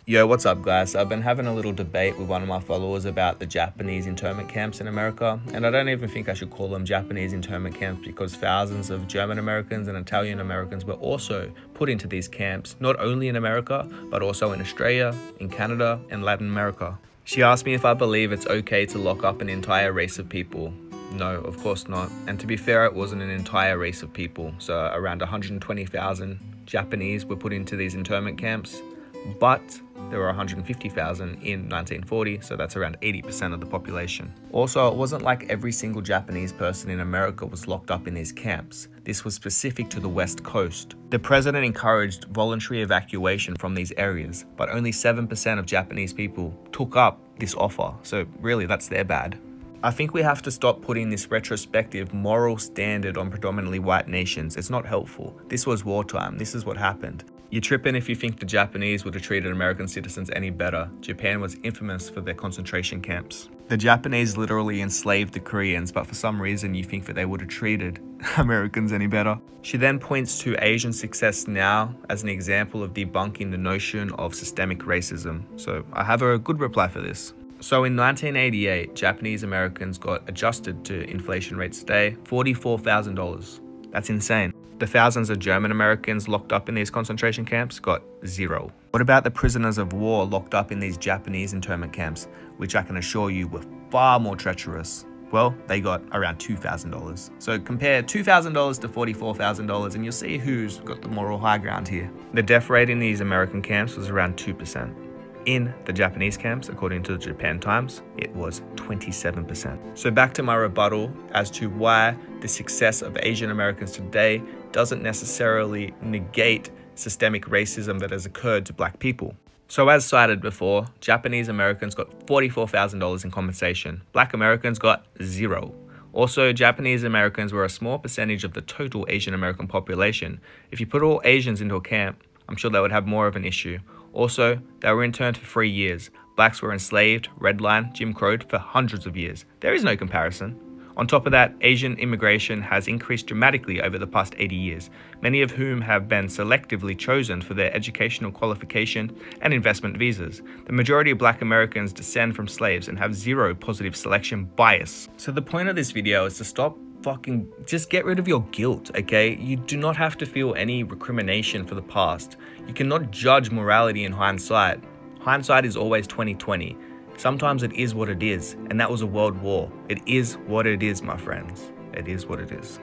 Yo, what's up guys? I've been having a little debate with one of my followers about the Japanese internment camps in America, and I don't even think I should call them Japanese internment camps because thousands of German Americans and Italian Americans were also put into these camps, not only in America, but also in Australia, in Canada, and Latin America. She asked me if I believe it's okay to lock up an entire race of people. No, of course not. And to be fair, it wasn't an entire race of people. So around 120,000 Japanese were put into these internment camps, but there were 150,000 in 1940, so that's around 80% of the population. Also, it wasn't like every single Japanese person in America was locked up in these camps. This was specific to the West Coast. The president encouraged voluntary evacuation from these areas, but only 7% of Japanese people took up this offer, so really that's their bad. I think we have to stop putting this retrospective moral standard on predominantly white nations. It's not helpful. This was wartime. This is what happened. You're tripping if you think the Japanese would have treated American citizens any better. Japan was infamous for their concentration camps. The Japanese literally enslaved the Koreans, but for some reason you think that they would have treated Americans any better. She then points to Asian success now as an example of debunking the notion of systemic racism. So I have a good reply for this. So in 1988, Japanese Americans got adjusted to inflation rates today, $44,000. That's insane. The thousands of German Americans locked up in these concentration camps got zero. What about the prisoners of war locked up in these Japanese internment camps, which I can assure you were far more treacherous? Well, they got around $2,000. So compare $2,000 to $44,000 and you'll see who's got the moral high ground here. The death rate in these American camps was around 2%. In the Japanese camps, according to the Japan Times, it was 27%. So back to my rebuttal as to why the success of Asian Americans today doesn't necessarily negate systemic racism that has occurred to black people. So as cited before, Japanese Americans got $44,000 in compensation. Black Americans got zero. Also, Japanese Americans were a small percentage of the total Asian American population. If you put all Asians into a camp, I'm sure they would have more of an issue. Also, they were interned for 3 years. Blacks were enslaved, redlined, Jim Crowed for hundreds of years. There is no comparison. On top of that, Asian immigration has increased dramatically over the past 80 years, many of whom have been selectively chosen for their educational qualification and investment visas. The majority of black Americans descend from slaves and have zero positive selection bias. So the point of this video is to stop just get rid of your guilt, okay? You do not have to feel any recrimination for the past. You cannot judge morality in hindsight. Hindsight is always 20/20. Sometimes it is what it is, and that was a world war. It is what it is, my friends. It is what it is.